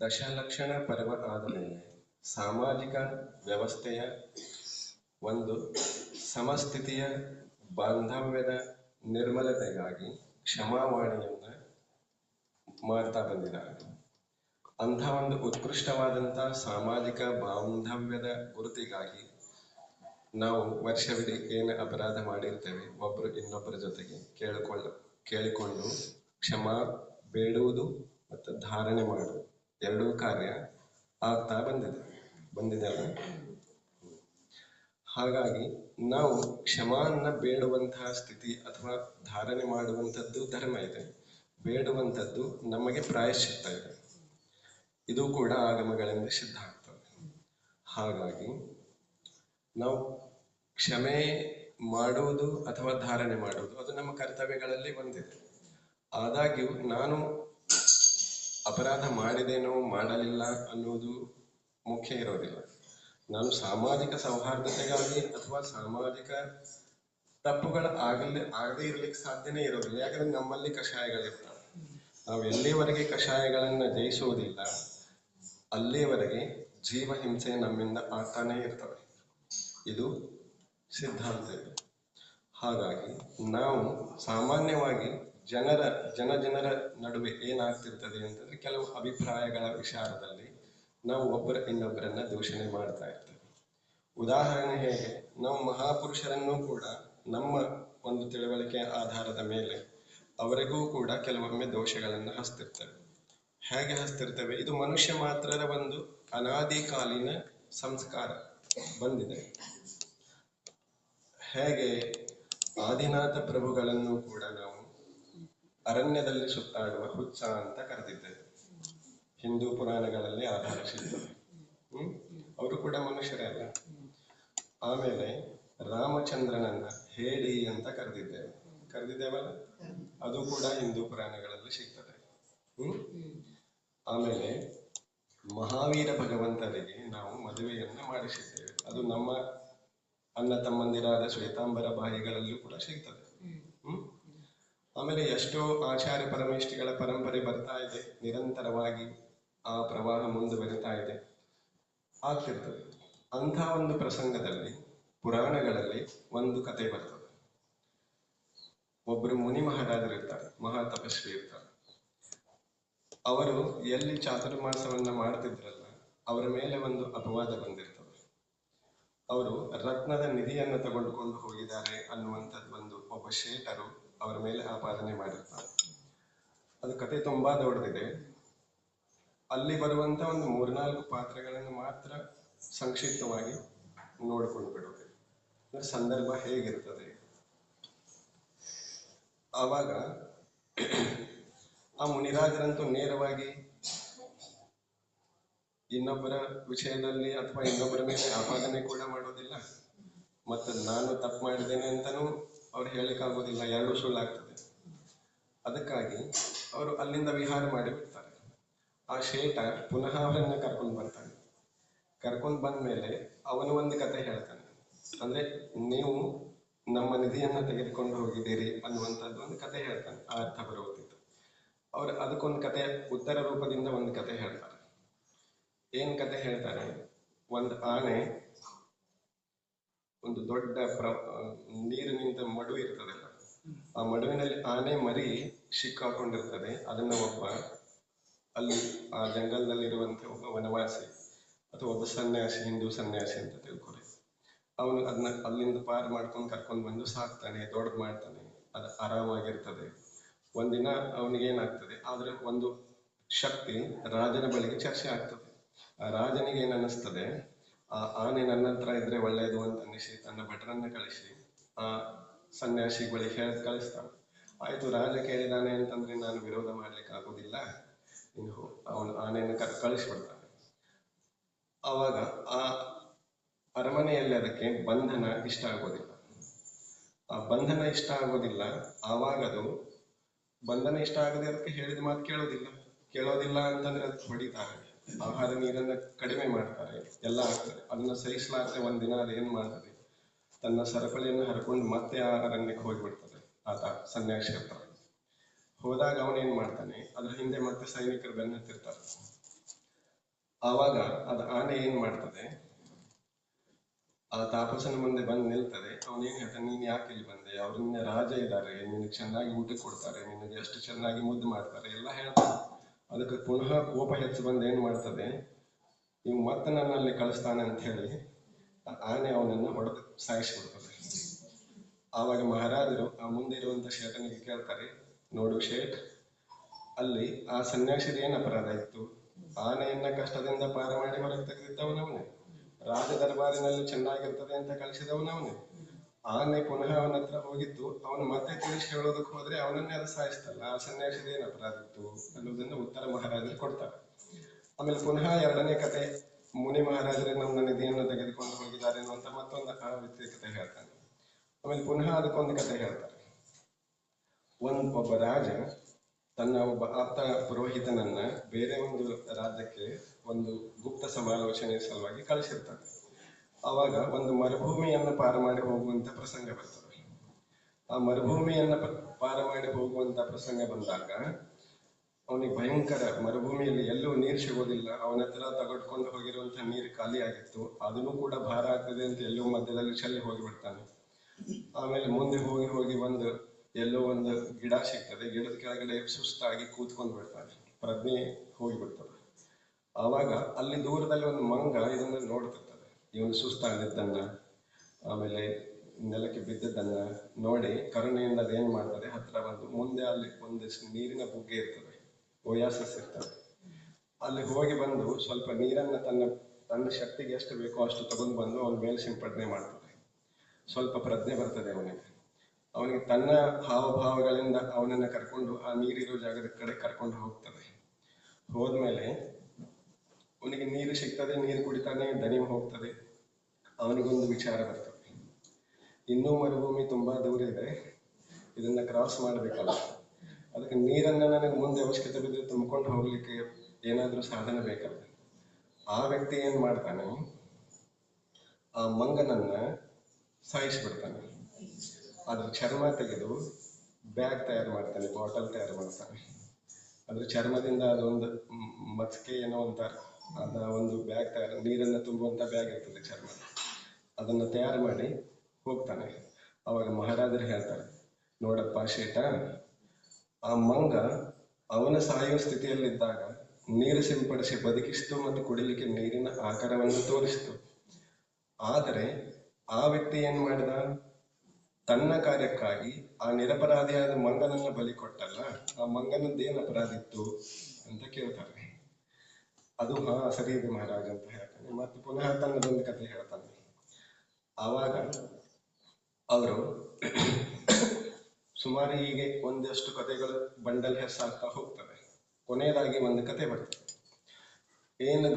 ದಶಲಕ್ಷಣ ಪರ್ವ ಆದ ಮೇಲೆ ಸಾಮಾಜಿಕ ವ್ಯವಸ್ಥೆಯ ಒಂದು ಸಮಸ್ಥಿತಿಯ ಬಾಂಧವ್ಯದ ನಿರ್ಮಲತೆಗಾಗಿ ಕ್ಷಮಾವಾಣಿಯನ್ನ ಮಾಡ್ತಾ ಬಂದಿದ್ದಾರೆ. ಅಂಥ ಒಂದು ಉತ್ಕೃಷ್ಟವಾದಂಥ ಸಾಮಾಜಿಕ ಬಾಂಧವ್ಯದ ಗುರುತಿಗಾಗಿ ನಾವು ವರ್ಷವಿಡೀ ಏನು ಅಪರಾಧ ಮಾಡಿರ್ತೇವೆ ಒಬ್ಬರು ಇನ್ನೊಬ್ಬರ ಜೊತೆಗೆ ಕೇಳಿಕೊಂಡು ಕ್ಷಮಾ ಬೇಡುವುದು ಮತ್ತು ಧಾರಣೆ ಮಾಡುವುದು ಎರಡೂ ಕಾರ್ಯ ಆಗ್ತಾ ಬಂದಿದೆಲ್ಲ. ಹಾಗಾಗಿ ನಾವು ಕ್ಷಮಾನ್ನ ಬೇಡುವಂತಹ ಸ್ಥಿತಿ ಅಥವಾ ಧಾರಣೆ ಮಾಡುವಂಥದ್ದು ಧರ್ಮ ಇದೆ, ಬೇಡುವಂಥದ್ದು ನಮಗೆ ಪ್ರಾಯಶ್ಚಿತ್ತ ಇದೆ. ಇದು ಕೂಡ ಆಗಮಗಳಿಂದ ಸಿದ್ಧ ಆಗ್ತದೆ. ಹಾಗಾಗಿ ನಾವು ಕ್ಷಮೆ ಮಾಡುವುದು ಅಥವಾ ಧಾರಣೆ ಮಾಡುವುದು ಅದು ನಮ್ಮ ಕರ್ತವ್ಯಗಳಲ್ಲಿ ಒಂದಿದೆ. ಆದಾಗ್ಯೂ ನಾನು ಅಪರಾಧ ಮಾಡಿದೇನೋ ಮಾಡಲಿಲ್ಲ ಅನ್ನೋದು ಮುಖ್ಯ ಇರೋದಿಲ್ಲ. ನಾನು ಸಾಮಾಜಿಕ ಸೌಹಾರ್ದತೆಗಾಗಿ ಅಥವಾ ಸಾಮಾಜಿಕ ತಪ್ಪುಗಳ ಆಗದೇ ಇರ್ಲಿಕ್ಕೆ ಸಾಧ್ಯನೇ ಇರೋದಿಲ್ಲ. ಯಾಕಂದ್ರೆ ನಮ್ಮಲ್ಲಿ ಕಷಾಯಗಳಿರ್ತವೆ. ನಾವು ಎಲ್ಲಿವರೆಗೆ ಕಷಾಯಗಳನ್ನ ಜಯಿಸುವುದಿಲ್ಲ ಅಲ್ಲಿಯವರೆಗೆ ಜೀವ ಹಿಂಸೆ ನಮ್ಮಿಂದ ಆಗ್ತಾನೆ ಇರ್ತವೆ. ಇದು ಸಿದ್ಧಾಂತ ಇದೆ. ಹಾಗಾಗಿ ನಾವು ಸಾಮಾನ್ಯವಾಗಿ ಜನರ ನಡುವೆ ಏನಾಗ್ತಿರ್ತದೆ ಅಂತಂದ್ರೆ ಕೆಲವು ಅಭಿಪ್ರಾಯಗಳ ವಿಚಾರದಲ್ಲಿ ನಾವು ಇನ್ನೊಬ್ಬರನ್ನ ದೂಷಣೆ ಮಾಡ್ತಾ ಇರ್ತೇವೆ. ಉದಾಹರಣೆ ಹೇಗೆ, ನಾವು ಮಹಾಪುರುಷರನ್ನು ಕೂಡ ನಮ್ಮ ಒಂದು ತಿಳುವಳಿಕೆ ಆಧಾರದ ಮೇಲೆ ಅವರಿಗೂ ಕೂಡ ಕೆಲವೊಮ್ಮೆ ದೋಷಗಳನ್ನು ಹಚ್ತಿರ್ತೇವೆ. ಹೇಗೆ ಹಚ್ತಿರ್ತೇವೆ? ಇದು ಮನುಷ್ಯ ಮಾತ್ರದ ಒಂದು ಅನಾದಿಕಾಲೀನ ಸಂಸ್ಕಾರ ಬಂದಿದೆ. ಹೇಗೆ ಆದಿನಾಥ ಪ್ರಭುಗಳನ್ನು ಕೂಡ ನಾವು ಅರಣ್ಯದಲ್ಲಿ ಸುತ್ತಾಡುವ ಹುಚ್ಚ ಅಂತ ಕರೆದಿದ್ದೇವೆ. ಹಿಂದೂ ಪುರಾಣಗಳಲ್ಲಿ ಆಧಾರ ಸಿಗ್ತದೆ. ಅವರು ಕೂಡ ಮನುಷ್ಯರೇ ಅಲ್ಲ. ಆಮೇಲೆ ರಾಮಚಂದ್ರನನ್ನ ಹೇಳಿ ಅಂತ ಕರೆದಿದ್ದೇವಲ್ಲ, ಅದು ಕೂಡ ಹಿಂದೂ ಪುರಾಣಗಳಲ್ಲಿ ಸಿಗ್ತದೆ. ಆಮೇಲೆ ಮಹಾವೀರ ಭಗವಂತರಿಗೆ ನಾವು ಮದುವೆಯನ್ನ ಮಾಡಿಸಿದ್ದೇವೆ. ಅದು ನಮ್ಮ ಅಣ್ಣ ತಮ್ಮಂದಿರಾದ ಶ್ವೇತಾಂಬರ ಬಾಯಿಗಳಲ್ಲೂ ಕೂಡ ಸಿಗ್ತದೆ. ಆಮೇಲೆ ಎಷ್ಟೋ ಆಚಾರ್ಯ ಪರಮೇಷ್ಠಿಗಳ ಪರಂಪರೆ ಬರ್ತಾ ಇದೆ, ನಿರಂತರವಾಗಿ ಆ ಪ್ರವಾಹ ಮುಂದುವರಿತಾ ಇದೆ, ಆಗ್ತಿರ್ತದೆ. ಅಂಥ ಒಂದು ಪ್ರಸಂಗದಲ್ಲಿ ಪುರಾಣಗಳಲ್ಲಿ ಒಂದು ಕತೆ ಬರ್ತದೆ. ಒಬ್ಬರು ಮುನಿ ಮಹಾರಾಜರು ಇರ್ತಾರೆ, ಮಹಾ ತಪಸ್ವಿ ಇರ್ತಾರೆ. ಅವರು ಎಲ್ಲಿ ಚಾತುರ್ಮಾಸವನ್ನ ಮಾಡ್ತಿದ್ರಲ್ಲ ಅವರ ಮೇಲೆ ಒಂದು ಅಪವಾದ ಬಂದಿರ್ತದೆ. ಅವರು ರತ್ನದ ನಿಧಿಯನ್ನು ತಗೊಂಡುಕೊಂಡು ಹೋಗಿದ್ದಾರೆ ಅನ್ನುವಂಥದ್ದು ಒಬ್ಬ ಶೇಠರು ಅವರ ಮೇಲೆ ಆಪಾದನೆ ಮಾಡಿರ್ತಾರೆ. ಅದು ಕತೆ ತುಂಬಾ ದೊಡ್ಡದಿದೆ. ಅಲ್ಲಿ ಬರುವಂತ ಒಂದು 3-4 ಪಾತ್ರಗಳನ್ನು ಮಾತ್ರ ಸಂಕ್ಷಿಪ್ತವಾಗಿ ನೋಡಿಕೊಂಡು ಬಿಡುವುದು. ಸಂದರ್ಭ ಹೇಗಿರ್ತದೆ ಆವಾಗ ಆ ಮುನಿರಾಜರಂತೂ ನೇರವಾಗಿ ಇನ್ನೊಬ್ಬರ ವಿಷಯದಲ್ಲಿ ಅಥವಾ ಇನ್ನೊಬ್ಬರ ಮೇಲೆ ಆಪಾದನೆ ಕೂಡ ಮಾಡೋದಿಲ್ಲ, ಮತ್ತು ನಾನು ತಪ್ಪು ಮಾಡಿದ್ದೇನೆ ಅಂತನೂ ಅವ್ರು ಹೇಳಿಕ್ಕಾಗೋದಿಲ್ಲ, ಎರಡೂ ಸುಳ್ಳಾಗ್ತದೆ. ಅದಕ್ಕಾಗಿ ಅವರು ಅಲ್ಲಿಂದ ವಿಹಾರ ಮಾಡಿ ಬಿಡ್ತಾರೆ. ಆ ಶೇಠ ಪುನಃ ಅವರನ್ನ ಕರ್ಕೊಂಡು ಬಂದ ಮೇಲೆ ಅವನು ಒಂದು ಕತೆ ಹೇಳ್ತಾನೆ. ಅಂದ್ರೆ ನೀವು ನಮ್ಮ ನಿಧಿಯನ್ನ ತೆಗೆದುಕೊಂಡು ಹೋಗಿದ್ದೀರಿ ಅನ್ನುವಂಥದ್ದು ಒಂದು ಕತೆ ಹೇಳ್ತಾನೆ. ಆ ಅರ್ಥ ಬರುತ್ತಿತ್ತು. ಅವ್ರು ಅದಕ್ಕೊಂದು ಕತೆ ಉತ್ತರ ರೂಪದಿಂದ ಒಂದು ಕತೆ ಹೇಳ್ತಾರೆ. ಏನ್ ಕತೆ ಹೇಳ್ತಾರೆ? ಒಂದು ಆನೆ, ಒಂದು ದೊಡ್ಡ ನೀರಿನಿಂದ ಮಡು ಇರ್ತದಲ್ಲ, ಆ ಮಡುವಿನಲ್ಲಿ ಆನೆ ಮರಿ ಸಿಕ್ಕಾಕೊಂಡಿರ್ತದೆ. ಅದನ್ನ ಒಬ್ಬ ಅಲ್ಲಿ ಆ ಜಂಗಲ್ನಲ್ಲಿರುವಂತ ಒಬ್ಬ ವನವಾಸಿ ಅಥವಾ ಒಬ್ಬ ಸನ್ಯಾಸಿ, ಹಿಂದೂ ಸನ್ಯಾಸಿ ಅಂತ ತಿಳ್ಕೊಳಿ, ಅವನು ಅದನ್ನ ಅಲ್ಲಿಂದ ಪಾರು ಮಾಡ್ಕೊಂಡು ಕರ್ಕೊಂಡು ಬಂದು ಸಾಕ್ತಾನೆ, ದೊಡ್ಡದು ಮಾಡ್ತಾನೆ, ಅದು ಆರಾಮಾಗಿರ್ತದೆ. ಒಂದಿನ ಅವನಿಗೇನಾಗ್ತದೆ, ಆದ್ರೆ ಒಂದು ಶಕ್ತಿ ರಾಜನ ಬಳಿಗೆ ಚರ್ಚೆ ಆಗ್ತದೆ. ಆ ರಾಜನಿಗೆ ಏನ್ ಅನ್ನಿಸ್ತದೆ, ಆ ಆನೆ ನನ್ನ ಹತ್ರ ಇದ್ರೆ ಒಳ್ಳೆಯದು ಅಂತ ಅನ್ನಿಸಿ ತನ್ನ ಭಟರನ್ನ ಕಳಿಸಿ ಆ ಸನ್ಯಾಸಿ ಬಳಿ ಕಳಿಸ್ತಾನೆ. ಆಯ್ತು, ರಾಜ ಕೇಳಿದಾನೆ ಅಂತಂದ್ರೆ ನಾನು ವಿರೋಧ ಮಾಡ್ಲಿಕ್ಕೆ ಆಗೋದಿಲ್ಲ, ಇನ್ನು ಅವನು ಆನೆಯನ್ನು ಕಳಿಸ್ಬಿಡ್ತಾನೆ. ಆವಾಗ ಆ ಅರಮನೆಯಲ್ಲಿ ಅದಕ್ಕೆ ಬಂಧನ ಇಷ್ಟ ಆಗೋದಿಲ್ಲ. ಆ ಬಂಧನ ಇಷ್ಟ ಆಗೋದಿಲ್ಲ. ಆವಾಗ ಅದು ಬಂಧನ ಇಷ್ಟ ಆಗದೆ ಅದಕ್ಕೆ ಹೇಳಿದ ಮಾತು ಕೇಳೋದಿಲ್ಲ ಅಂತಂದ್ರೆ ಅದಕ್ಕೆ ಹೊಡಿತಾರೆ, ಆಹಾರ ನೀರನ್ನ ಕಡಿಮೆ ಮಾಡ್ತಾರೆ, ಎಲ್ಲ ಆಗ್ತದೆ. ಅದನ್ನ ಸಹಿಸಲಾರದೆ ಒಂದಿನ ಅದೇನ್ ಮಾಡ್ತದೆ, ತನ್ನ ಸರಪಳಿಯನ್ನು ಹರ್ಕೊಂಡು ಮತ್ತೆ ಆ ಅರಣ್ಯಕ್ಕೆ ಹೋಗ್ಬಿಡ್ತದೆ. ಆತ ಸನ್ಯಾಸಿ ಹತ್ರ ಹೋದಾಗ ಅವನೇನ್ ಮಾಡ್ತಾನೆ, ಅದ್ರ ಹಿಂದೆ ಮತ್ತೆ ಸೈನಿಕರು ಬೆನ್ನತ್ತಿರ್ತಾರೆ. ಆವಾಗ ಅದು ಆನೆ ಏನ್ ಮಾಡ್ತದೆ, ಆ ತಾಪಸನ ಮುಂದೆ ಬಂದು ನಿಲ್ತದೆ. ಅವನೇನ್ ಹೇಳ್ತಾನೆ, ನೀನ್ ಯಾಕೆ ಇಲ್ಲಿ ಬಂದೆ, ಅವ್ರು ನಿನ್ನ ರಾಜ ಇದ್ದಾರೆ, ನಿನಗೆ ಚೆನ್ನಾಗಿ ಊಟ ಕೊಡ್ತಾರೆ, ನಿನಗೆ ಎಷ್ಟು ಚೆನ್ನಾಗಿ ಮುದ್ದು ಮಾಡ್ತಾರೆ ಎಲ್ಲ ಹೇಳ್ತಾರೆ. ಅದಕ್ಕೆ ಪುನಃ ಕೋಪ ಹೆಚ್ಚು ಬಂದು ಏನ್ ಮಾಡ್ತದೆ, ಇವ್ ಮತ್ತೆ ನನ್ನ ಅಲ್ಲಿ ಕಳಿಸ್ತಾನೆ ಅಂತ ಹೇಳಿ ಆ ಆನೆ ಅವನನ್ನು ಹೊಡೆದು ಸಾಯಿಸಿಬಿಡ್ತದೆ. ಆವಾಗ ಮಹಾರಾಜರು ಆ ಮುಂದೆ ಇರುವಂತ ಶೇಠನಿಗೆ ಕೇಳ್ತಾರೆ, ನೋಡು ಶೇಠ್, ಅಲ್ಲಿ ಆ ಸನ್ಯಾಸಿದ ಏನ್ ಅಪರಾಧ ಇತ್ತು? ಆನೆಯನ್ನ ಕಷ್ಟದಿಂದ ಪಾರ ಮಾಡಿ ಹೊರಗೆ ತೆಗೆದಿದ್ದವನವನೇ, ರಾಜ ದರ್ಬಾರಿನಲ್ಲಿ ಚೆನ್ನಾಗಿರ್ತದೆ ಅಂತ ಕಳಿಸಿದವನವನೇ. ಆನೆ ಪುನಃ ಅವನ ಹತ್ರ ಹೋಗಿದ್ದು, ಅವನು ಮತ್ತೆ ತಿಳಿಸಿ ಹೇಳೋದಕ್ಕೆ ಹೋದ್ರೆ ಅವನನ್ನೇ ಅದು ಸಾಯಿಸ್ತಲ್ಲ, ಆ ಸನ್ಯಾಸಿದ ಏನ್ ಅಪರಾಧ ಇತ್ತು ಅನ್ನೋದನ್ನ ಉತ್ತರ ಮಹಾರಾಜರು ಕೊಡ್ತಾರೆ. ಆಮೇಲೆ ಪುನಃ ಎರಡನೇ ಕತೆ, ಮುನಿ ಮಹಾರಾಜರೇ ನಮ್ಮ ನಿಧಿಯನ್ನು ತೆಗೆದುಕೊಂಡು ಹೋಗಿದ್ದಾರೆ ಅನ್ನುವಂತ ಮತ್ತೊಂದು ಆ ವ್ಯಕ್ತಿ ಕತೆ ಹೇಳ್ತಾನೆ. ಆಮೇಲೆ ಪುನಃ ಅದಕ್ಕೊಂದು ಕತೆ ಹೇಳ್ತಾರೆ. ಒಬ್ಬ ರಾಜ ತನ್ನ ಒಬ್ಬ ಆಪ್ತ ಪುರೋಹಿತನನ್ನ ಬೇರೆ ಒಂದು ರಾಜ್ಯಕ್ಕೆ ಒಂದು ಗುಪ್ತ ಸಮಾಲೋಚನೆ ಸಲುವಾಗಿ ಕಳಿಸಿರ್ತಾನೆ. ಅವಾಗ ಒಂದು ಮರುಭೂಮಿಯನ್ನು ಪಾರ ಮಾಡಿ ಹೋಗುವಂತ ಪ್ರಸಂಗ ಬರ್ತದೆ. ಆ ಮರುಭೂಮಿಯನ್ನ ಪಾರ ಮಾಡಿ ಹೋಗುವಂತ ಪ್ರಸಂಗ ಬಂದಾಗ ಅವನಿಗೆ ಭಯಂಕರ, ಮರುಭೂಮಿಯಲ್ಲಿ ಎಲ್ಲೂ ನೀರು ಸಿಗೋದಿಲ್ಲ, ಅವನ ಹತ್ರ ತಗೊಂಡ್ಕೊಂಡು ಹೋಗಿರುವಂತ ನೀರು ಖಾಲಿ ಆಗಿತ್ತು, ಅದನ್ನು ಕೂಡ ಭಾರ ಆಗ್ತದೆ ಅಂತ ಎಲ್ಲೋ ಮಧ್ಯದಲ್ಲಿ ಚೆಲ್ಲಿ ಹೋಗಿಬಿಡ್ತಾನೆ. ಆಮೇಲೆ ಮುಂದೆ ಹೋಗಿ ಹೋಗಿ ಎಲ್ಲೋ ಒಂದು ಗಿಡ ಸಿಗ್ತದೆ, ಗಿಡದ ಕೆಳಗಡೆ ಸುಸ್ತಾಗಿ ಕೂತ್ಕೊಂಡು ಬಿಡ್ತಾನೆ, ಪ್ರಜ್ಞೆ ಹೋಗಿಬಿಡ್ತದೆ. ಆವಾಗ ಅಲ್ಲಿ ದೂರದಲ್ಲಿ ಒಂದು ಮಂಗ ಇದನ್ನ ನೋಡ್ತಿರ್ತದೆ, ಇವನು ಸುಸ್ತಾಗಿದ್ದನ್ನ ಆಮೇಲೆ ನೆಲಕ್ಕೆ ಬಿದ್ದದ್ದನ್ನ ನೋಡಿ ಕರುಣೆಯಿಂದ ಅದೇನ್ ಮಾಡ್ತದೆ, ಹತ್ರ ಬಂದು ಮುಂದೆ ಅಲ್ಲಿ ಒಂದಿಷ್ಟು ನೀರಿನ ಬುಗ್ಗೆ ಇರ್ತದೆ, ಓಯಾಸಸ್ ಇರ್ತದೆ, ಅಲ್ಲಿ ಹೋಗಿ ಬಂದು ಸ್ವಲ್ಪ ನೀರನ್ನ ತನ್ನ ಶಕ್ತಿಗೆ ಎಷ್ಟು ಬೇಕೋ ಅಷ್ಟು ತಗೊಂಡು ಬಂದು ಅವನ ಮೇಲೆ ಸಿಂಪಡಣೆ ಮಾಡ್ತದೆ. ಸ್ವಲ್ಪ ಪ್ರಜ್ಞೆ ಬರ್ತದೆ ಅವನಿಗೆ ತನ್ನ ಹಾವಭಾವಗಳಿಂದ ಅವನನ್ನ ಕರ್ಕೊಂಡು ಆ ನೀರಿರೋ ಜಾಗದ ಕಡೆ ಕರ್ಕೊಂಡು ಹೋಗ್ತದೆ. ಹೋದ್ಮೇಲೆ ಅವನಿಗೆ ನೀರು ಸಿಗ್ತದೆ, ನೀರು ಕುಡಿತಾನೆ, ದನಿ ಹೋಗ್ತದೆ. ಅವನಿಗೊಂದು ವಿಚಾರ ಬರ್ತದೆ, ಇನ್ನೂ ಮರುಭೂಮಿ ತುಂಬಾ ದೂರ ಇದೆ, ಇದನ್ನ ಕ್ರಾಸ್ ಮಾಡ್ಬೇಕಲ್ಲ, ಅದಕ್ಕೆ ನೀರನ್ನ ನನಗೆ ಮುಂದೆ ಅವಶ್ಯಕತೆ ಬಿದ್ದರೆ ತುಂಬಿಕೊಂಡು ಹೋಗ್ಲಿಕ್ಕೆ ಏನಾದ್ರೂ ಸಾಧನ ಬೇಕಲ್ಲ. ಆ ವ್ಯಕ್ತಿ ಏನ್ ಮಾಡ್ತಾನೆ, ಆ ಮಂಗನನ್ನ ಸಾಯಿಸ್ಬಿಡ್ತಾನೆ. ಅದ್ರ ಚರ್ಮ ತೆಗೆದು ಬ್ಯಾಗ್ ತಯಾರು ಮಾಡ್ತಾನೆ, ಬಾಟಲ್ ತಯಾರು ಮಾಡ್ತಾನೆ. ಅದ್ರ ಚರ್ಮದಿಂದ ಅದೊಂದು ಮಸ್ಕೆ ಏನೋ ಅಂತಾರೆ, ಅದ ಒಂದು ಬ್ಯಾಗ್ ತಯಾರು, ನೀರನ್ನ ತುಂಬುವಂತ ಬ್ಯಾಗ್ ಇರ್ತದೆ ಚರ್ಮ, ಅದನ್ನ ತಯಾರು ಮಾಡಿ ಹೋಗ್ತಾನೆ. ಅವಾಗ ಮಹಾರಾಜರು ಹೇಳ್ತಾರೆ, ನೋಡಪ್ಪ ಶೇಠ, ಆ ಮಂಗ ಅವನ ಸಾಯುವ ಸ್ಥಿತಿಯಲ್ಲಿದ್ದಾಗ ನೀರು ಸಿಂಪಡಿಸಿ ಬದುಕಿಸ್ತು ಮತ್ತು ಕುಡಿಲಿಕ್ಕೆ ನೀರಿನ ಆಕಾರವನ್ನು ತೋರಿಸ್ತು. ಆದರೆ ಆ ವ್ಯಕ್ತಿ ಏನ್ ಮಾಡಿದ, ತನ್ನ ಕಾರ್ಯಕ್ಕಾಗಿ ಆ ನಿರಪರಾಧಿಯಾದ ಮಂಗನನ್ನ ಬಲಿ ಕೊಟ್ಟಲ್ಲ, ಆ ಮಂಗನದ್ದೇನು ಅಪರಾಧ ಇತ್ತು ಅಂತ ಕೇಳ್ತಾರೆ. ಅದು ಹಾ ಸರಿ ಇದೆ ಮಹಾರಾಜ್ ಅಂತ ಹೇಳ್ತಾನೆ. ಮತ್ತೆ ಪುನಃ ತನ್ನದೊಂದು ಕತೆ ಹೇಳ್ತಾನೆ. ಆವಾಗ ಅವರು ಸುಮಾರು ಹೀಗೆ ಒಂದಷ್ಟು ಕಥೆಗಳು ಬಂಡಲ್ ಹೆಸರಾಗ್ತಾ ಹೋಗ್ತವೆ. ಕೊನೆಯದಾಗಿ ಒಂದು ಕತೆ ಬರ್ತದೆ. ಏನು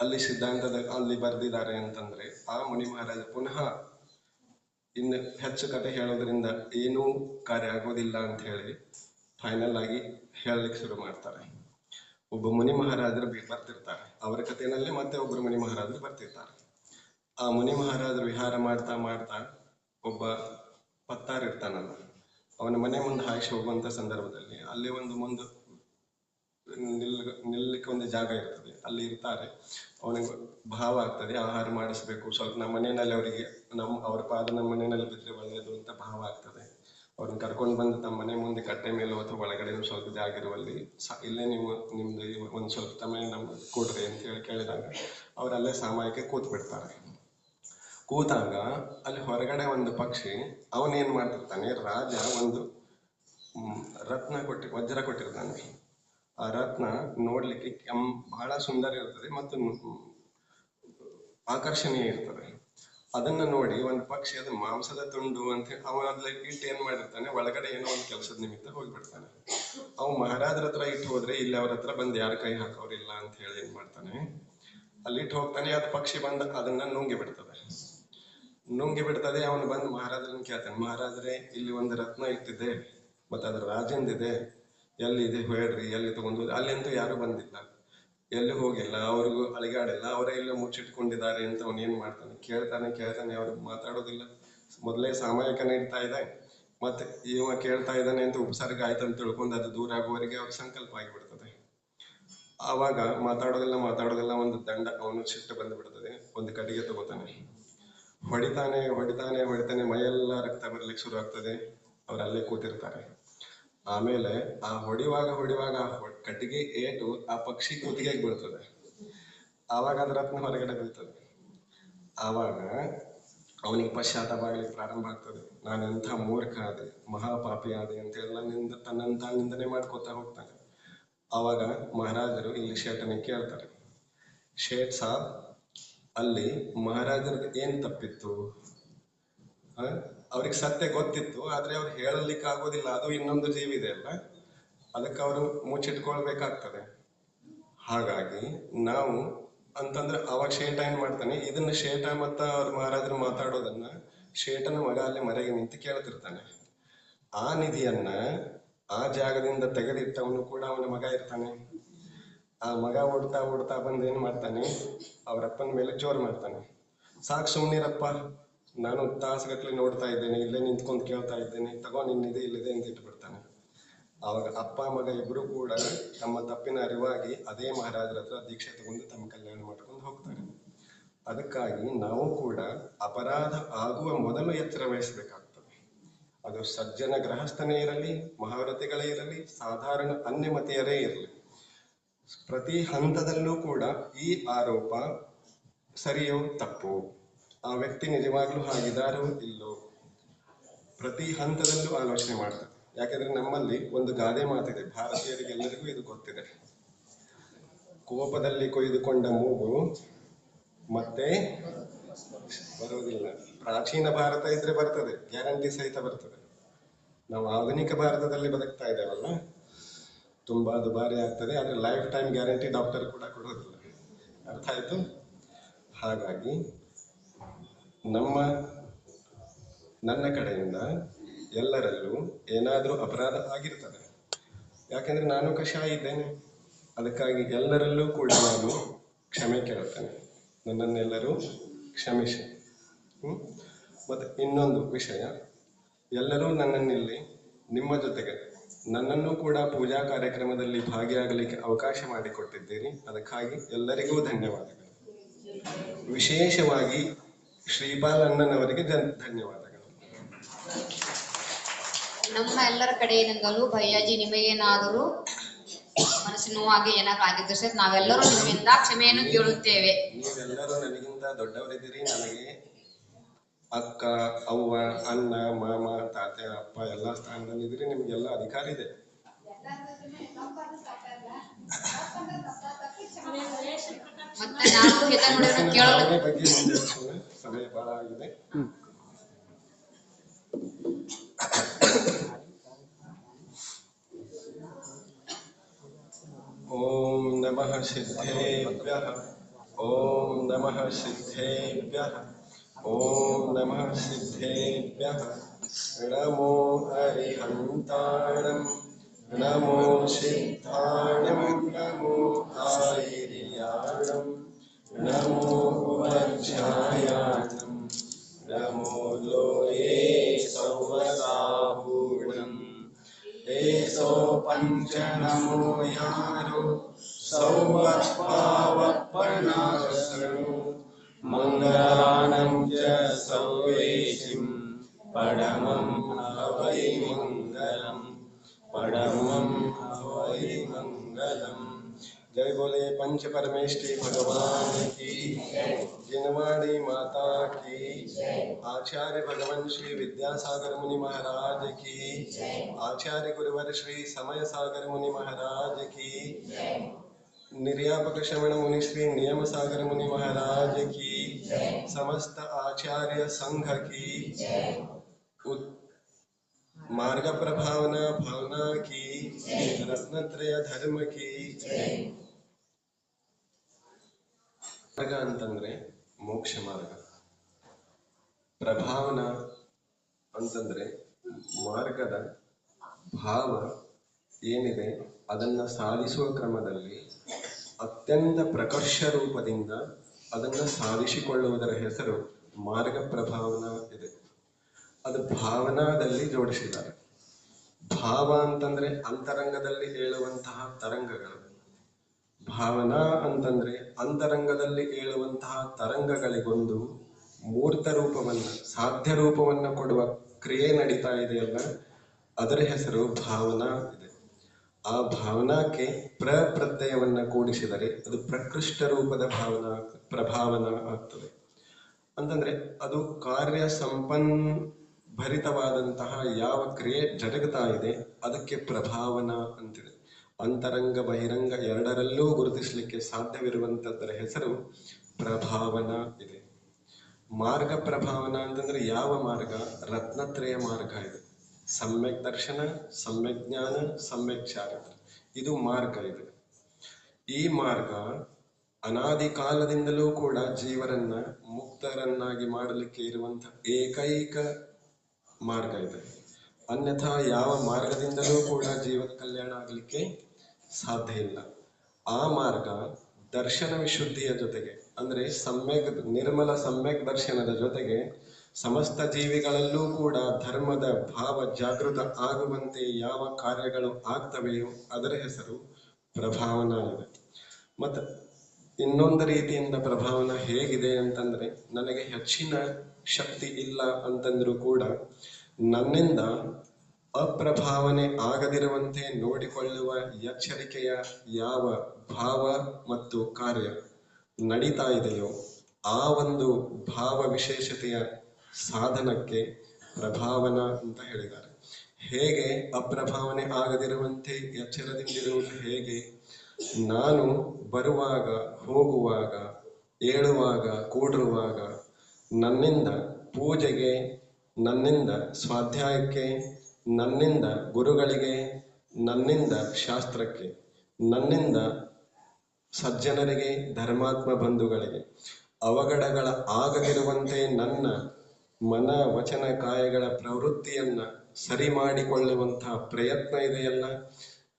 ಅಲ್ಲಿ ಸಿದ್ಧಾಂತದಲ್ಲಿ ಅಲ್ಲಿ ಬರೆದಿದ್ದಾರೆ ಅಂತಂದ್ರೆ, ಆ ಮುನಿ ಮಹಾರಾಜ ಪುನಃ ಇನ್ನು ಹೆಚ್ಚು ಕತೆ ಹೇಳೋದ್ರಿಂದ ಏನೂ ಕಾರ್ಯ ಆಗೋದಿಲ್ಲ ಅಂತ ಹೇಳಿ ಫೈನಲ್ ಆಗಿ ಹೇಳಲಿಕ್ಕೆ ಶುರು ಮಾಡ್ತಾರೆ. ಒಬ್ಬ ಮುನಿ ಮಹಾರಾಜರು ಬರ್ತಿರ್ತಾರೆ, ಅವರ ಕಥೆಯಲ್ಲಿ ಮತ್ತೆ ಒಬ್ಬರು ಮುನಿ ಮಹಾರಾಜರು ಬರ್ತಿರ್ತಾರೆ. ಆ ಮುನಿ ಮಹಾರಾಜರು ವಿಹಾರ ಮಾಡ್ತಾ ಮಾಡ್ತಾ ಒಬ್ಬ ಪತ್ತಾರ ಇರ್ತಾನಲ್ಲ, ಅವನ ಮನೆ ಮುಂದೆ ಹಾಯಿಸಿ ಹೋಗುವಂತ ಸಂದರ್ಭದಲ್ಲಿ ಅಲ್ಲಿ ಒಂದು ಮುಂದೆ ನಿಲ್ಲಕ್ಕೆ ಒಂದು ಜಾಗ ಇರ್ತದೆ, ಅಲ್ಲಿ ಇರ್ತಾರೆ. ಅವನಿಗೆ ಭಾವ ಆಗ್ತದೆ, ಆಹಾರ ಮಾಡಿಸ್ಬೇಕು ಸ್ವಲ್ಪ, ನಮ್ಮ ಮನೆಯಲ್ಲಿ ಅವರಿಗೆ ಅವ್ರ ಪಾದ ನಮ್ಮ ಮನೆಯಲ್ಲಿ ಬಿದ್ದರೆ ಒಳ್ಳೆಯದು ಅಂತ ಭಾವ ಆಗ್ತದೆ. ಅವ್ರನ್ನ ಕರ್ಕೊಂಡು ಬಂದು ತಮ್ಮ ಮನೆ ಮುಂದೆ ಕಟ್ಟೆ ಮೇಲೆ ಅಥವಾ ಒಳಗಡೆ ಸ್ವಲ್ಪ ಜಾಗ ಇರುವಲ್ಲಿ ಇಲ್ಲೇ ನಿಮ್ದು ಒಂದು ಸ್ವಲ್ಪ ಸಮಯ ನಮ್ಗೆ ಕೊಡ್ರಿ ಅಂತ ಹೇಳಿ ಕೇಳಿದಾಗ ಅವರಲ್ಲೇ ಸಾಮಾಯಕ್ಕೆ ಕೂತ್ ಬಿಡ್ತಾರೆ. ಕೂತಾಗ ಅಲ್ಲಿ ಹೊರಗಡೆ ಒಂದು ಪಕ್ಷಿ ಅವನೇನ್ ಮಾಡ್ತಿರ್ತಾನೆ, ರಾಜ ಒಂದು ವಜ್ರ ಕೊಟ್ಟಿರ್ತಾನೆ. ಆ ರತ್ನ ನೋಡ್ಲಿಕ್ಕೆ ಬಹಳ ಸುಂದರ ಇರ್ತದೆ ಮತ್ತು ಆಕರ್ಷಣೀಯ ಇರ್ತದೆ. ಅದನ್ನ ನೋಡಿ ಒಂದು ಪಕ್ಷಿ ಅದು ಮಾಂಸದ ತುಂಡು ಅಂತ ಹೇಳಿ ಅವ ಅದ್ರಲ್ಲಿ ಇಟ್ಟು ಏನ್ ಮಾಡಿರ್ತಾನೆ, ಒಳಗಡೆ ಏನೋ ಒಂದು ಕೆಲಸದ ನಿಮಿತ್ತ ಹೋಗ್ಬಿಡ್ತಾನೆ. ಅವ್ ಮಹಾರಾಜರ ಹತ್ರ ಇಟ್ಟು ಹೋದ್ರೆ ಇಲ್ಲಿ ಅವ್ರ ಹತ್ರ ಬಂದು ಯಾರು ಕೈ ಹಾಕೋರಿಲ್ಲ ಅಂತ ಹೇಳಿ ಏನ್ ಮಾಡ್ತಾನೆ, ಅಲ್ಲಿ ಇಟ್ಟು ಹೋಗ್ತಾನೆ. ಅದು ಪಕ್ಷಿ ಬಂದು ಅದನ್ನ ನುಂಗಿ ಬಿಡ್ತದೆ. ಅವನು ಬಂದು ಮಹಾರಾಜರನ್ನ ಕೇಳ್ತಾನೆ, ಮಹಾರಾಜರೇ ಇಲ್ಲಿ ಒಂದು ರತ್ನ ಇಟ್ಟಿದೆ ಮತ್ತೆ ಅದ್ರ ರಾಜಂದಿದೆ, ಎಲ್ಲಿ ಇದೆ ಹೇಳ್ರಿ, ಎಲ್ಲಿ ತಗೊಂಡು. ಅಲ್ಲಿ ಅಂತೂ ಯಾರು ಬಂದಿಲ್ಲ, ಎಲ್ಲಿ ಹೋಗಿಲ್ಲ, ಅವ್ರಿಗೂ ಅಳಿಗಾಡಿಲ್ಲ, ಅವರೇ ಎಲ್ಲ ಮುಚ್ಚಿಟ್ಕೊಂಡಿದ್ದಾರೆ ಅಂತ ಅವನು ಏನ್ ಮಾಡ್ತಾನೆ, ಕೇಳ್ತಾನೆ, ಅವ್ರು ಮಾತಾಡೋದಿಲ್ಲ. ಮೊದಲೇ ಸಾಮಾಯಿಕ ನಡೀತಾ ಇದೆ, ಮತ್ತೆ ಇವ ಕೇಳ್ತಾ ಇದ್ದಾನೆ ಅಂತ ಉಪಸರ್ಗ ಆಯ್ತು ಅಂತ ತಿಳ್ಕೊಂಡು ಅದು ದೂರ ಆಗುವವರೆಗೆ ಅವ್ರ ಸಂಕಲ್ಪ ಆಗಿಬಿಡ್ತದೆ. ಆವಾಗ ಮಾತಾಡೋದೆಲ್ಲ ಒಂದು ದಂಡ, ಅವನು ಸಿಟ್ಟು ಬಂದು ಬಿಡ್ತದೆ, ಒಂದು ಕಟ್ಟಿಗೆ ತಗೋತಾನೆ, ಹೊಡಿತಾನೆ, ಮೈಯೆಲ್ಲ ರಕ್ತ ಬರ್ಲಿಕ್ಕೆ ಶುರು ಆಗ್ತದೆ. ಅವ್ರು ಅಲ್ಲೇ ಕೂತಿರ್ತಾರೆ. ಆಮೇಲೆ ಆ ಹೊಡಿವಾಗ ಕಟ್ಟಿಗೆ ಏಟು ಆ ಪಕ್ಷಿ ಕುತ್ತಿಗೆಗೆ ಬೀಳ್ತದೆ. ಆವಾಗ ಅದ್ರ ರತ್ನ ಹೊರಗಡೆ ಬೀಳ್ತದೆ. ಆವಾಗ ಅವನಿಗೆ ಪಶ್ಚಾತ್ತಾಪ ಆಗ್ಲಿಕ್ಕೆ ಪ್ರಾರಂಭ ಆಗ್ತದೆ. ನಾನೆಂಥ ಮೂರ್ಖ ಆದೆ, ಮಹಾಪಾಪಿ ಆದೆ ಅಂತೆಲ್ಲ ತನ್ನಂತ ನಿಂದನೆ ಮಾಡ್ಕೋತಾ ಹೋಗ್ತಾನೆ. ಆವಾಗ ಮಹಾರಾಜರು ಇಲ್ಲಿ ಶೇಠನ ಕೇಳ್ತಾರೆ, ಶೇಠ್ ಸಾಬ್, ಅಲ್ಲಿ ಮಹಾರಾಜರದ್ದು ಏನ್ ತಪ್ಪಿತ್ತು? ಅವ್ರಿಗೆ ಸತ್ಯ ಗೊತ್ತಿತ್ತು, ಆದ್ರೆ ಅವ್ರು ಹೇಳಲಿಕ್ಕೆ ಆಗೋದಿಲ್ಲ, ಅದು ಇನ್ನೊಂದು ಜೀವ ಇದೆ ಅಲ್ಲ, ಅದಕ್ಕೆ ಅವರು ಮುಚ್ಚಿಟ್ಕೊಳ್ಬೇಕಾಗ್ತದೆ. ಹಾಗಾಗಿ ನಾವು ಅಂತಂದ್ರೆ ಅವಾಗ ಶೇಠ ಏನ್ ಮಾಡ್ತಾನೆ, ಇದನ್ನ ಶೇಠ ಮತ್ತ ಅವ್ರ ಮಹಾರಾಜರು ಮಾತಾಡೋದನ್ನ ಶೇಠನ ಮಗ ಅಲ್ಲಿ ಮರೆಗೆ ನಿಂತು ಕೇಳ್ತಿರ್ತಾನೆ. ಆ ನಿಧಿಯನ್ನ ಆ ಜಾಗದಿಂದ ತೆಗೆದಿಟ್ಟವನು ಕೂಡ ಅವನ ಮಗ ಇರ್ತಾನೆ. ಆ ಮಗ ಓಡ್ತಾ ಬಂದು ಏನ್ ಮಾಡ್ತಾನೆ, ಅವರಪ್ಪನ ಮೇಲೆ ಜೋರ್ ಮಾಡ್ತಾನೆ, ಸಾಕು ಸುಮ್ನಿರಪ್ಪ, ನಾನು ತಾಸುಗಟ್ಲೆ ನೋಡ್ತಾ ಇದ್ದೇನೆ, ಇಲ್ಲೇ ನಿಂತ್ಕೊಂಡು ಕೇಳ್ತಾ ಇದ್ದೇನೆ, ತಗೋ ನಿನ್ನಿದೆ ಇಲ್ಲಿದೆ ಅಂತ ಇಟ್ಬಿಡ್ತಾನೆ. ಆವಾಗ ಅಪ್ಪ ಮಗ ಇಬ್ರು ಕೂಡ ತಮ್ಮ ತಪ್ಪಿನ ಅರಿವಾಗಿ ಅದೇ ಮಹಾರಾಜರ ಹತ್ರ ದೀಕ್ಷೆ ತಗೊಂಡು ತಮ್ಮ ಕಲ್ಯಾಣ ಮಾಡ್ಕೊಂಡು ಹೋಗ್ತಾರೆ. ಅದಕ್ಕಾಗಿ ನಾವು ಕೂಡ ಅಪರಾಧ ಆಗುವ ಮೊದಲು ಎಚ್ಚರ ವಹಿಸಬೇಕಾಗ್ತದೆ. ಅದು ಸಜ್ಜನ ಗೃಹಸ್ಥನೇ ಇರಲಿ, ಮಹಾವ್ರತಿಗಳೇ ಇರಲಿ, ಸಾಧಾರಣ ಅನ್ಯಮತಿಯರೇ ಇರಲಿ, ಪ್ರತಿ ಹಂತದಲ್ಲೂ ಕೂಡ ಈ ಆರೋಪ ಸರಿಯೋ ತಪ್ಪೋ, ಆ ವ್ಯಕ್ತಿ ನಿಜವಾಗ್ಲೂ ಹಾಗಿದಾರೋ ಇಲ್ಲೋ, ಪ್ರತಿ ಹಂತದಲ್ಲೂ ಆಲೋಚನೆ ಮಾಡ್ತಾರೆ. ಯಾಕಂದ್ರೆ ನಮ್ಮಲ್ಲಿ ಒಂದು ಗಾದೆ ಮಾತಿದೆ, ಭಾರತೀಯರಿಗೆಲ್ಲರಿಗೂ ಇದು ಗೊತ್ತಿದೆ, ಕೋಪದಲ್ಲಿ ಕೊಯ್ದುಕೊಂಡ ಮೂಗು ಮತ್ತೆ ಬರೋದಿಲ್ಲ. ಪ್ರಾಚೀನ ಭಾರತ ಇದ್ರೆ ಬರ್ತದೆ, ಗ್ಯಾರಂಟಿ ಸಹಿತ ಬರ್ತದೆ. ನಾವು ಆಧುನಿಕ ಭಾರತದಲ್ಲಿ ಬದುಕ್ತಾ ಇದ್ದೇವಲ್ಲ, ತುಂಬಾ ದುಬಾರಿ ಆಗ್ತದೆ, ಆದ್ರೆ ಲೈಫ್ ಟೈಮ್ ಗ್ಯಾರಂಟಿ ಡಾಕ್ಟರ್ ಕೂಡ ಕೊಡೋದಿಲ್ಲ. ಅರ್ಥ ಆಯ್ತು? ಹಾಗಾಗಿ ನನ್ನ ಕಡೆಯಿಂದ ಎಲ್ಲರಲ್ಲೂ ಏನಾದ್ರೂ ಅಪರಾಧ ಆಗಿರ್ತದೆ. ಯಾಕೆಂದ್ರೆ ನಾನು ಕಷಾಯ ಇದ್ದೇನೆ, ಅದಕ್ಕಾಗಿ ಎಲ್ಲರಲ್ಲೂ ಕೂಡ ನಾನು ಕ್ಷಮೆ ಕೇಳುತ್ತೇನೆ. ನನ್ನನ್ನೆಲ್ಲರೂ ಕ್ಷಮಿಸಿ. ಮತ್ತೆ ಇನ್ನೊಂದು ವಿಷಯ, ಎಲ್ಲರೂ ನನ್ನನ್ನಿಲ್ಲಿ ನಿಮ್ಮ ಜೊತೆಗೆ ನನ್ನನ್ನು ಕೂಡ ಪೂಜಾ ಕಾರ್ಯಕ್ರಮದಲ್ಲಿ ಭಾಗಿಯಾಗಲಿಕ್ಕೆ ಅವಕಾಶ ಮಾಡಿಕೊಟ್ಟಿದ್ದೀರಿ. ಅದಕ್ಕಾಗಿ ಎಲ್ಲರಿಗೂ ಧನ್ಯವಾದಗಳು. ವಿಶೇಷವಾಗಿ ಶ್ರೀಪಾಲ್ ಅಣ್ಣನವರಿಗೆ ಧನ್ಯವಾದಗಳು. ನಮ್ಮ ಎಲ್ಲರ ಕಡೆಯಿಂದಲೂ ಭಯ್ಯಾಜಿ ನಿಮಗೇನಾದರೂ ಮನಸ್ಸಿನ ನೋವಾಗಿ ಏನಾದ್ರು ಆಗಿದ್ರೆ ಸರ್ ನಾವೆಲ್ಲರೂ ನಿಮ್ಮಿಂದ ಕ್ಷಮೆಯನ್ನು ಕೇಳುತ್ತೇವೆ. ನೀವೆಲ್ಲರೂ ನನಗಿಂತ ದೊಡ್ಡವರಿದ್ದೀರಿ. ನನಗೆ ಅಕ್ಕ, ಅವ್ವ, ಅಣ್ಣ, ಮಾಮ, ತಾತೆ, ಅಪ್ಪ ಎಲ್ಲ ಸ್ಥಾನದಲ್ಲಿ ಇದ್ರಿ. ನಿಮ್ಗೆಲ್ಲ ಅಧಿಕಾರ ಇದೆ. ಮತ್ತೆ ನಾನು ಬಗ್ಗೆ ಸಮಯ ಬಹಳ ಆಗಿದೆ. ಓಂ ನಮಃ ಸಿದ್ಧೇಭ್ಯಃ, ಓಂ ನಮಃ ಸಿದ್ಧೇಭ್ಯಃ, ಓಂ ನಮಃ ಸಿದ್ಧೇಭ್ಯಃ. ನಮೋ ಅರಿಹಂತಾಣಂ, ನಮೋ ಸಿದ್ಧಾಣಂ, ನಮೋ ಆಯಿರ್ಯಾಣಂ, ನಮೋ ವಜ್ರಾಯಾಣಂ, ನಮೋ ಲೋಯೇ ಸೌವಸಾಹೂಣಂ. ಏಸೋ ಪಂಚ ನಮೋ ಯಾರೋ ಸೌವತ್ಪಾವಪನಾಶನು, ಮಂಗಲಾನಂ ಚ ಸೌವೇಶಿಂ ಪರಮಂ ಹವೈ ಮಂಗಲಂ, ಪರಮಂ ಹವೈ ಮಂಗಲಂ. जय बोले पंच परमेष्ठी भगवान की, जिनवाड़ी माता की, आचार्य भगवान श्री विद्यासागर मुनि महाराज की, आचार्य गुरुवर श्री समय सागर मुनि महाराज की, निर्यापक श्रवण मुनि श्री नियम सागर मुनि महाराज की, समस्त आचार्य संघ की, मार्ग प्रभावना भावना की, रत्नत्रय धर्म की. ಮಾರ್ಗ ಅಂತಂದ್ರೆ ಮೋಕ್ಷ ಮಾರ್ಗ, ಪ್ರಭಾವನ ಅಂತಂದ್ರೆ ಮಾರ್ಗದ ಭಾವ ಏನಿದೆ ಅದನ್ನ ಸಾಧಿಸುವ ಕ್ರಮದಲ್ಲಿ ಅತ್ಯಂತ ಪ್ರಕರ್ಷ ರೂಪದಿಂದ ಅದನ್ನ ಸಾಧಿಸಿಕೊಳ್ಳುವುದರ ಹೆಸರು ಮಾರ್ಗ ಪ್ರಭಾವನ ಇದೆ. ಅದು ಭಾವನಾದಲ್ಲಿ ಜೋಡಿಸಿದ್ದಾರೆ. ಭಾವ ಅಂತಂದ್ರೆ ಅಂತರಂಗದಲ್ಲಿ ಹೇಳುವಂತಹ ತರಂಗಗಳು, ಭಾವನಾ ಅಂತಂದ್ರೆ ಅಂತರಂಗದಲ್ಲಿ ಏಳುವಂತಹ ತರಂಗಗಳಿಗೊಂದು ಮೂರ್ತ ರೂಪವನ್ನ, ಸಾಧ್ಯ ರೂಪವನ್ನ ಕೊಡುವ ಕ್ರಿಯೆ ನಡೀತಾ ಇದೆಯಲ್ಲ, ಅದರ ಹೆಸರು ಭಾವನಾ ಇದೆ. ಆ ಭಾವನಾಕ್ಕೆ ಪ್ರತ್ಯಯವನ್ನ ಕೂಡಿಸಿದರೆ ಅದು ಪ್ರಕೃಷ್ಟ ರೂಪದ ಪ್ರಭಾವನಾ ಆಗ್ತದೆ. ಅಂತಂದ್ರೆ ಅದು ಕಾರ್ಯ ಭರಿತವಾದಂತಹ ಯಾವ ಕ್ರಿಯೆ ಜರುಗುತ್ತಾ ಇದೆ ಅದಕ್ಕೆ ಪ್ರಭಾವನಾ ಅಂತಿದೆ. ಅಂತರಂಗ ಬಹಿರಂಗ ಎರಡರಲ್ಲೂ ಗುರುತಿಸಲಿಕ್ಕೆ ಸಾಧ್ಯವಿರುವಂತದ್ದರ ಹೆಸರು ಪ್ರಭಾವನಾ ಇದೆ. ಮಾರ್ಗ ಪ್ರಭಾವನ ಅಂತಂದ್ರೆ ಯಾವ ಮಾರ್ಗ? ರತ್ನತ್ರಯ ಮಾರ್ಗ ಇದೆ. ಸಮ್ಯಕ್ ದರ್ಶನ, ಸಮ್ಯಕ್ ಜ್ಞಾನ, ಸಮ್ಯಕ್ ಚಾರಿತ್ರ, ಇದು ಮಾರ್ಗ ಇದೆ. ಈ ಮಾರ್ಗ ಅನಾದಿ ಕಾಲದಿಂದಲೂ ಕೂಡ ಜೀವರನ್ನ ಮುಕ್ತರನ್ನಾಗಿ ಮಾಡಲಿಕ್ಕೆ ಇರುವಂತಹ ಏಕೈಕ ಮಾರ್ಗ ಇದೆ. ಅನ್ಯಥಾ ಯಾವ ಮಾರ್ಗದಿಂದಲೂ ಕೂಡ ಜೀವನ ಕಲ್ಯಾಣ ಆಗಲಿಕ್ಕೆ ಸಾಧ್ಯ ಇಲ್ಲ. ಆ ಮಾರ್ಗ ದರ್ಶನ ವಿಶುದ್ಧಿಯ ಜೊತೆಗೆ, ಅಂದ್ರೆ ನಿರ್ಮಲ ಸಮ್ಯಕ್ ದರ್ಶನದ ಜೊತೆಗೆ ಸಮಸ್ತ ಜೀವಿಗಳಲ್ಲೂ ಕೂಡ ಧರ್ಮದ ಭಾವ ಜಾಗೃತ ಆಗುವಂತೆ ಯಾವ ಕಾರ್ಯಗಳು ಆಗ್ತವೆಯೋ ಅದರ ಹೆಸರು ಪ್ರಭಾವನಾ ಇದೆ. ಮತ್ತು ಇನ್ನೊಂದು ರೀತಿಯಿಂದ ಪ್ರಭಾವನಾ ಹೇಗಿದೆ ಅಂತಂದ್ರೆ, ನನಗೆ ಹೆಚ್ಚಿನ ಶಕ್ತಿ ಇಲ್ಲ ಅಂತಂದ್ರೂ ಕೂಡ ನನ್ನಿಂದ ಅಪ್ರಭಾವನೆ ಆಗದಿರುವಂತೆ ನೋಡಿಕೊಳ್ಳುವ ಎಚ್ಚರಿಕೆಯ ಯಾವ ಭಾವ ಮತ್ತು ಕಾರ್ಯ ನಡೀತಾ ಇದೆಯೋ ಆ ಒಂದು ಭಾವ ವಿಶೇಷತೆಯ ಸಾಧನಕ್ಕೆ ಪ್ರಭಾವನಾ ಅಂತ ಹೇಳಿದ್ದಾರೆ. ಹೇಗೆ ಅಪ್ರಭಾವನೆ ಆಗದಿರುವಂತೆ ಎಚ್ಚರದಿಂದಿರುವುದು ಹೇಗೆ? ನಾನು ಬರುವಾಗ, ಹೋಗುವಾಗ, ಏಳುವಾಗ, ಕೂಡಿರುವಾಗ ನನ್ನಿಂದ ಪೂಜೆಗೆ, ನನ್ನಿಂದ ಸ್ವಾಧ್ಯಾಯಕ್ಕೆ, ನನ್ನಿಂದ ಗುರುಗಳಿಗೆ, ನನ್ನಿಂದ ಶಾಸ್ತ್ರಕ್ಕೆ, ನನ್ನಿಂದ ಸಜ್ಜನರಿಗೆ, ಧರ್ಮಾತ್ಮ ಬಂಧುಗಳಿಗೆ ಅವಘಡಗಳ ಆಗದಿರುವಂತೆ ನನ್ನ ಮನ ವಚನ ಕಾಯಗಳ ಪ್ರವೃತ್ತಿಯನ್ನ ಸರಿ ಮಾಡಿಕೊಳ್ಳುವಂತಹ ಪ್ರಯತ್ನ ಇದೆಯಲ್ಲ,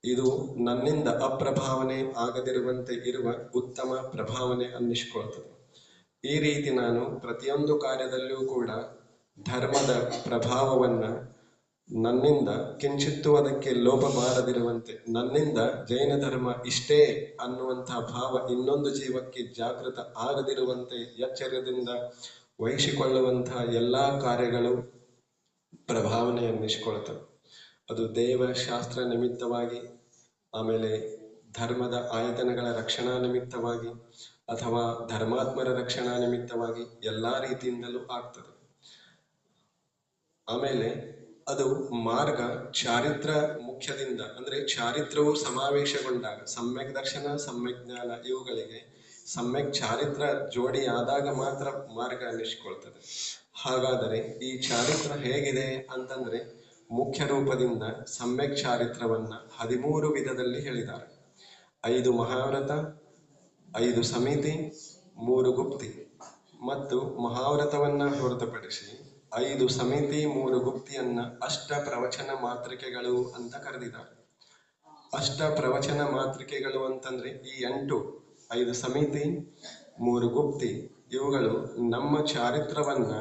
ಇದು ನನ್ನಿಂದ ಅಪ್ರಭಾವನೆ ಆಗದಿರುವಂತೆ ಇರುವ ಉತ್ತಮ ಪ್ರಭಾವನೆ ಅನ್ನಿಸ್ಕೊಳ್ತದೆ. ಈ ರೀತಿ ನಾನು ಪ್ರತಿಯೊಂದು ಕಾರ್ಯದಲ್ಲೂ ಕೂಡ ಧರ್ಮದ ಪ್ರಭಾವವನ್ನ ನನ್ನಿಂದ ಕಿಂಚಿತ್ತೂ ಅದಕ್ಕೆ ಲೋಪ ಬಾರದಿರುವಂತೆ, ನನ್ನಿಂದ ಜೈನ ಧರ್ಮ ಇಷ್ಟೇ ಅನ್ನುವಂತಹ ಭಾವ ಇನ್ನೊಂದು ಜೀವಕ್ಕೆ ಜಾಗೃತ ಆಗದಿರುವಂತೆ ಎಚ್ಚರದಿಂದ ವಹಿಸಿಕೊಳ್ಳುವಂತಹ ಎಲ್ಲಾ ಕಾರ್ಯಗಳು ಪ್ರಭಾವನೆ ಅನ್ನಿಸ್ಕೊಳ್ತವೆ. ಅದು ದೇವ ಶಾಸ್ತ್ರ ನಿಮಿತ್ತವಾಗಿ, ಆಮೇಲೆ ಧರ್ಮದ ಆಯತನಗಳ ರಕ್ಷಣಾ ನಿಮಿತ್ತವಾಗಿ, ಅಥವಾ ಧರ್ಮಾತ್ಮರ ರಕ್ಷಣಾ ನಿಮಿತ್ತವಾಗಿ ಎಲ್ಲಾ ರೀತಿಯಿಂದಲೂ ಆಗ್ತದೆ. ಆಮೇಲೆ ಅದು ಮಾರ್ಗ ಚಾರಿತ್ರ ಮುಖ್ಯದಿಂದ, ಅಂದ್ರೆ ಚಾರಿತ್ರವು ಸಮಾವೇಶಗೊಂಡಾಗ, ಸಮ್ಯಕ್ ದರ್ಶನ, ಸಮ್ಯಕ್ ಜ್ಞಾನ ಇವುಗಳಿಗೆ ಸಮ್ಯಕ್ ಚಾರಿತ್ರ ಜೋಡಿ ಆದಾಗ ಮಾತ್ರ ಮಾರ್ಗ ಅನ್ನಿಸ್ಕೊಳ್ತದೆ. ಹಾಗಾದರೆ ಈ ಚಾರಿತ್ರ ಹೇಗಿದೆ ಅಂತಂದ್ರೆ, ಮುಖ್ಯ ರೂಪದಿಂದ ಸಮ್ಯಕ್ ಚಾರಿತ್ರವನ್ನ 13 ವಿಧದಲ್ಲಿ ಹೇಳಿದ್ದಾರೆ. 5 ಮಹಾವ್ರತ, 5 ಸಮಿತಿ, 3 ಗುಪ್ತಿ. ಮತ್ತು ಮಹಾವ್ರತವನ್ನ ಹೊರತುಪಡಿಸಿ 5 ಸಮಿತಿ, 3 ಗುಪ್ತಿಯನ್ನ ಅಷ್ಟ ಪ್ರವಚನ ಮಾತೃಕೆಗಳು ಅಂತ ಕರೆದಿದ್ದಾರೆ. ಅಷ್ಟ ಪ್ರವಚನ ಮಾತೃಕೆಗಳು ಅಂತಂದ್ರೆ ಈ 8, 5 ಸಮಿತಿ, 3 ಗುಪ್ತಿ ಇವುಗಳು ನಮ್ಮ ಚಾರಿತ್ರವನ್ನ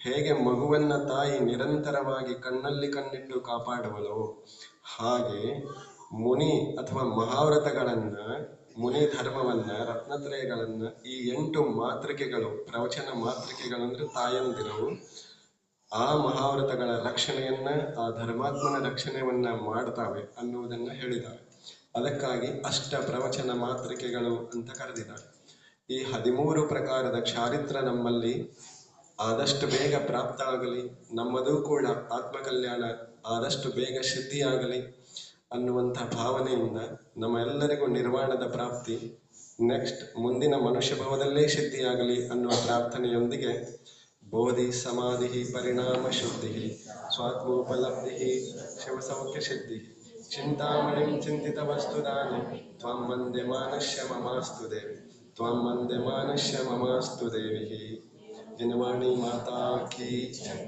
ಹೇಗೆ ಮಗುವನ್ನ ತಾಯಿ ನಿರಂತರವಾಗಿ ಕಣ್ಣಲ್ಲಿ ಕಣ್ಣಿಟ್ಟು ಕಾಪಾಡುವಳೋ ಹಾಗೆ ಮುನಿ ಅಥವಾ ಮಹಾವ್ರತಗಳನ್ನ, ಮುನಿ ಧರ್ಮವನ್ನ, ರತ್ನತ್ರಯಗಳನ್ನ ಈ 8 ಮಾತೃಕೆಗಳು, ಪ್ರವಚನ ಮಾತೃಕೆಗಳು ಅಂದ್ರೆ ತಾಯಂದಿರು, ಆ ಮಹಾವ್ರತಗಳ ರಕ್ಷಣೆಯನ್ನ, ಆ ಧರ್ಮಾತ್ಮನ ರಕ್ಷಣೆಯನ್ನ ಮಾಡ್ತಾವೆ ಅನ್ನುವುದನ್ನ ಹೇಳಿದ್ದಾರೆ. ಅದಕ್ಕಾಗಿ ಅಷ್ಟ ಪ್ರವಚನ ಮಾತೃಕೆಗಳು ಅಂತ ಕರೆದಿದ್ದಾರೆ. ಈ 13 ಪ್ರಕಾರದ ಚಾರಿತ್ರ ನಮ್ಮಲ್ಲಿ ಆದಷ್ಟು ಬೇಗ ಪ್ರಾಪ್ತ ಆಗಲಿ, ನಮ್ಮದು ಕೂಡ ಆತ್ಮಕಲ್ಯಾಣ ಆದಷ್ಟು ಬೇಗ ಸಿದ್ಧಿಯಾಗಲಿ ಅನ್ನುವಂಥ ಭಾವನೆಯಿಂದ ನಮ್ಮ ಎಲ್ಲರಿಗೂ ನಿರ್ವಾಣದ ಪ್ರಾಪ್ತಿ, ನೆಕ್ಸ್ಟ್ ಮುಂದಿನ ಮನುಷ್ಯ ಭವದಲ್ಲೇ ಸಿದ್ಧಿಯಾಗಲಿ ಅನ್ನುವ ಪ್ರಾರ್ಥನೆಯೊಂದಿಗೆ ಬೋಧಿ ಸಮಾಧಿ ಪರಿಣಾಮ ಶುದ್ಧಿ ಸ್ವಾತ್ಮೋಪಲಬ್ಧಿ ಶಿವಸೌಖ್ಯ ಸಿದ್ಧಿ ಚಿಂತಾಮಣಿಂ ಚಿಂತಿತ ವಸ್ತುದಾನಿ ತ್ವಂ ವಂದೇ ಮಾನಸ್ಯ ಮಮಾಸ್ತು ದೇವಿ, ತ್ವಂ ವಂದೇ ಮಾನಸ್ಯ ಮಮಾಸ್ತು ದೇವಿ. ಜಿನವಾಣಿ ಮಾತಾ ಕೀ ಜೈ.